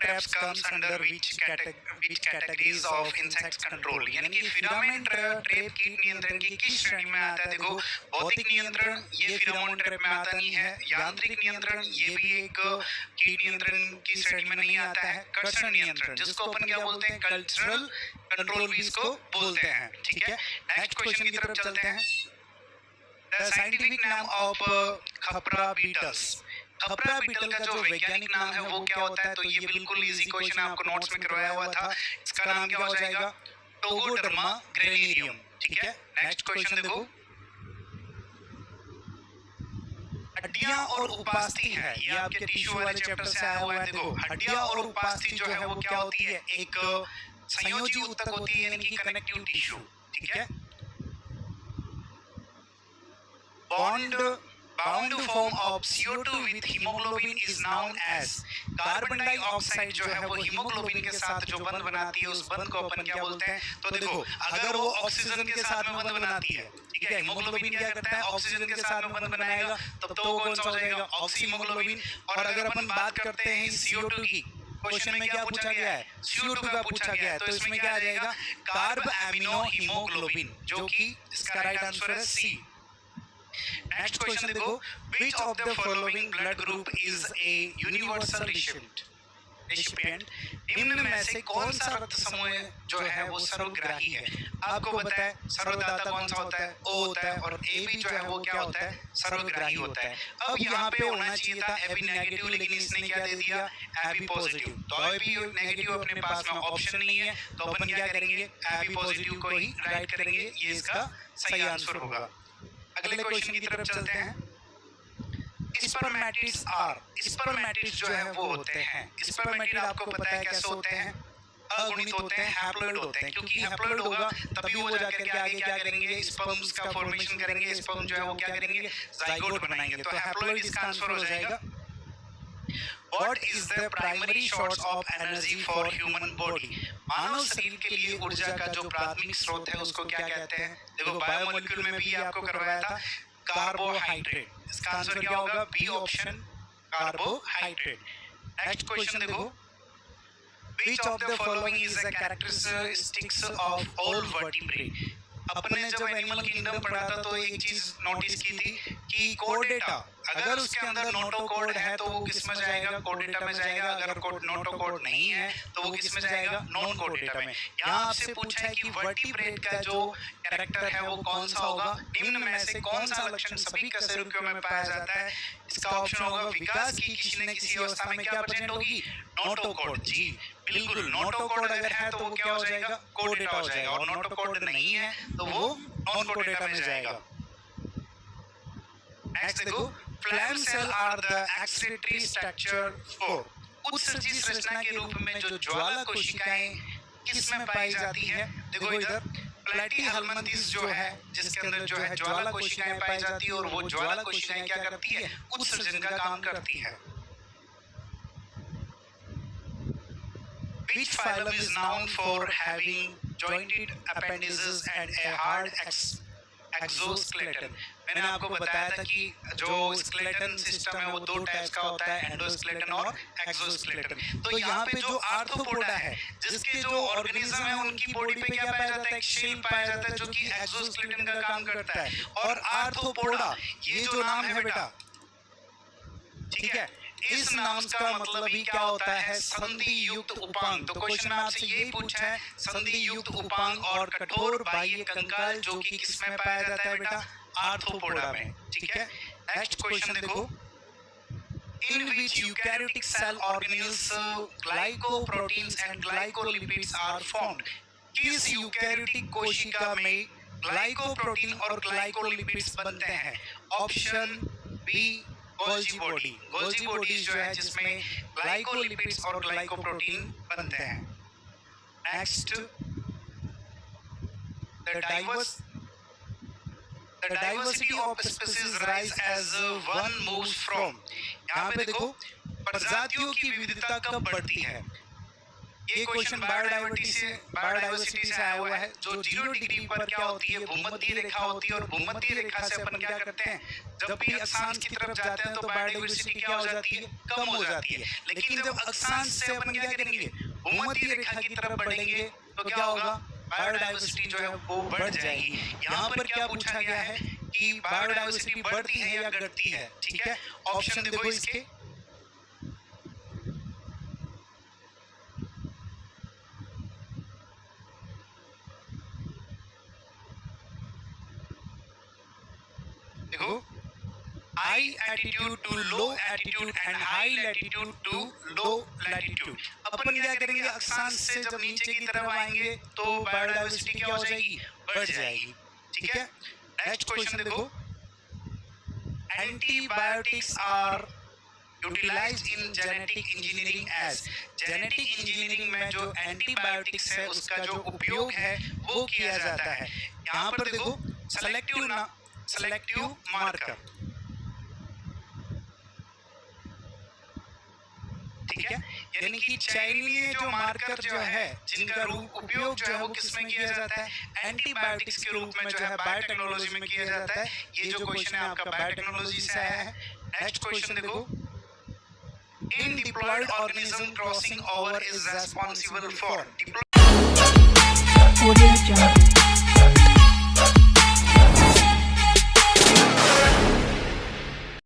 traps comes under which categories of insect control? यानी कि फिरामेन trap कीट नियंत्रण की किस श्रेणी में आता है? देखो, भौतिक नियंत्रण ये फिरामोन ट्रैप में आता नहीं है, यांत्रिक नियंत्रण ये भी एक कीट नियंत्रण की श्रेणी में नहीं आता है, कर्षण नियंत्रण जिसको अपन क्या बोलते हैं, कल्चरल कंट्रोल भी इसको बोलते हैं। ठीक है, नेक्स्ट क्वेश्चन की तरफ चलते हैं। द साइंटिफिक नाम ऑफ खपरा बीटल्स। खपरा बीटल का जो वैज्ञानिक नाम है वो क्या होता है? तो ये बिल्कुल इजी क्वेश्चन आपको नोट्स में करवाया हुआ था। इसका नाम क्या हो जाएगा? टोगोडर्मा ग्रेनेरियम। ठीक है, नेक्स्ट क्वेश्चन देखो। हड्डियां और उपास्थि है, ये आपके टिश्यू वाले चैप्टर से आया हुआ है। देखो, हड्डियां और उपास्थि जो है वो क्या होती है? एक संयोजी ऊतक होती है, यानी कि कनेक्टिव टिश्यू। ठीक है, bound form of CO2 with hemoglobin is known as। Carbon dioxide जो है वो हीमोग्लोबिन के साथ जो बंध बनाती है उस बंध को अपन क्या बोलते हैं? तो देखो, अगर वो ऑक्सीजन के साथ में बंध बनाती है, ठीक है, हीमोग्लोबिन क्या करता है? ऑक्सीजन के साथ में बंध बनाएगा, तब तो वो कौन सा हो जाएगा? ऑक्सीहीमोग्लोबिन। और अगर अपन बात करते हैं CO2 की, क्वेश्चन में क्या पूछा गया है? CO2 का पूछा गया है, तो इसमें क्या आ जाएगा? कार्ब एमिनो हीमोग्लोबिन, जो कि इसका राइट आंसर है सी। नेक्स्ट क्वेश्चन देखो, which of the following blood group is a universal recipient? निम्न में से कौन सा रक्त समूह जो है वो सर्वग्राही है? आपको पता है सर्वदाता कौन सा होता है? O होता है, और AB जो है वो क्या होता है? सर्वग्राही होता है। अब यहाँ पे होना चाहिए था AB नेगेटिव, लेकिन इसने क्या दे दिया? AB positive. तो AB नेगेटिव अपने पास में ऑप्शन नहीं है, तो अपन क्या करेंगे? AB पॉजिटिव को ही राइट करेंगे, ये इसका सही आंसर होगा। अगले क्वेश्चन की तरफ चलते हैं। स्पर्मेटिड्स आर, स्पर्मेटिड्स जो है वो होते हैं, स्पर्मेटिड आपको पता है कैसे होते हैं? अगुणित होते हैं, हैप्लॉइड होते हैं, क्योंकि हैप्लॉइड होगा तभी वो जाकर के आगे क्या करेंगे? स्पर्म्स का फॉर्मेशन करेंगे, स्पर्म जो है वो क्या करेंगे? जाइगोट बनाएंगे। तो हैप्लॉइड इसका आंसर हो जाएगा। What is the primary source of energy for human body? मानव शरीर के लिए ऊर्जा का जो प्राथमिक स्रोत है उसको क्या कहते हैं? देखो, बायोमोलिक्यूल में भी आपको करवाया था, कार्बोहाइड्रेट। इसका आंसर क्या होगा? B option, carbohydrate. Next question देखो, which of the following is a characteristics of all vertebrate? अपने जब एनिमल किंगडम पढ़ा था तो एक चीज नोटिस की थी कि कोडेटा, अगर उसके अंदर नोटोकोड है तो वो किस में जाएगा? कोडेटा में जाएगा। अगर नोटोकोड नहीं है तो वो किस में जाएगा? नॉन कोडेटा में। यहाँ आपसे पूछा है कि वर्टिब्रेट का जो कैरेक्टर है वो कौन सा होगा? निम्न में से कौन सा लक्षण सभी कशेरुकियों में पाया जाता है? इसका ऑप्शन होगा विकास की किसी न किसी अवस्था में क्या प्रेजेंट होगी? नोटोकोड। जी बिल्कुल, नोटोकोड अगर है तो वो क्या हो जाएगा? कोडेटा हो जाएगा, और नोटोकोड नहीं है तो वो नॉन कोडेटा में जाएगा। नेक्स्ट देखो, flame cell are the excretory structure for. उत्सर्जित संरचना के रूप में जो ज्वाला कोशिकाएं किस में पाई जाती है? देखो इधर प्लेटीहेल्मिन्थेस जो है, जिसके अंदर जो है ज्वाला कोशिकाएं पाई जाती है, और वो ज्वाला कोशिकाएं क्या करती है? उत्सर्जन का काम करती है। Which phylum is known for having jointed appendages and a hard exoskeleton? मैंने आपको बताया था कि जो स्केलेटन सिस्टम है वो दो टाइप्स का होता है, एंडोस्केलेटन और एक्सोस्केलेटन। तो यहाँ पे जो आर्थ्रोपोडा है, जिसके जो ऑर्गेनिज्म है उनकी बॉडी पे क्या पाया जाता है? एक शेल पाया जाता है जो कि एक्सोस्केलेटन का काम करता है। और आर्थ्रोपोडा ये जो नाम है बेटा, ठीक है, इस नाम का मतलब ही क्या होता है? संधि युक्त उपांग। तो क्वेश्चन में आपसे यही पूछा है, संधि युक्त उपांग और कठोर बाह्य कंकाल जो कि किसमें पाया जाता है बेटा? आर्थ्रोपोडा में। ठीक है, नेक्स्ट क्वेश्चन देखो, in which eukaryotic cell organelles glycoproteins and glycolipids are formed. किस यूकैरियोटिक कोशिका में ग्लाइकोप्रोटीन और ग्लाइकोलिपिड्स बनते हैं? Option B Golgi body. Golgi body जो है जिसमें ग्लाइकोलिपिड्स और ग्लाइकोप्रोटीन बनते हैं। Next, the diversity of species rise as one moves from। यहाँ पे देखो, प्रजातियों की विविधता कब बढ़ती है? ये क्वेश्चन बायोडाइवर्सिटी से आया हुआ है। जो 0 डिग्री पर क्या होती है, भूमध्य रेखा होती है, और भूमध्य रेखा से अपन क्या करते हैं, जब भी अक्षांश की तरफ जाते हैं तो बायोडाइवर्सिटी क्या हो जाती है, कम हो जाती है। लेकिन जब अक्षांश से अपन क्या करेंगे, भूमध्य रेखा की तरफ बढ़ेंगे तो क्या होगा, बायोडाइवर्सिटी जो है वो बढ़ जाएगी। यहाँ पर क्या पूछा गया है कि बायोडाइवर्सिटी बढ़ती है या घटती है। ठीक है, ऑप्शन देखो इसके। देखो, high altitude to low altitude and high latitude to low latitude. अपन क्या करेंगे, अक्षांश से जब नीचे की तरफ आएंगे तो बायोडाइवर्सिटी क्या हो जाएगी, बढ़ जाएगी। ठीक है, नेक्स्ट क्वेश्चन देखो, antibiotics are utilised in genetic engineering as. Genetic engineering में जो एंटीबायोटिक्स है उसका जो उपयोग है वो किया जाता है। यहाँ पर देखो, सेलेक्टिव मार्कर। ठीक है, यानी कि चयनीय जो मार्कर जो है जिनका उपयोग जो है वो किसमें किया जाता है, एंटीबायोटिक्स के रूप में जो है बायोटेक्नोलॉजी में किया जाता है। ये जो क्वेश्चन है आपका बायोटेक्नोलॉजी से आया है। नेक्स्ट क्वेश्चन देखो, in diploid organism crossing over is responsible for.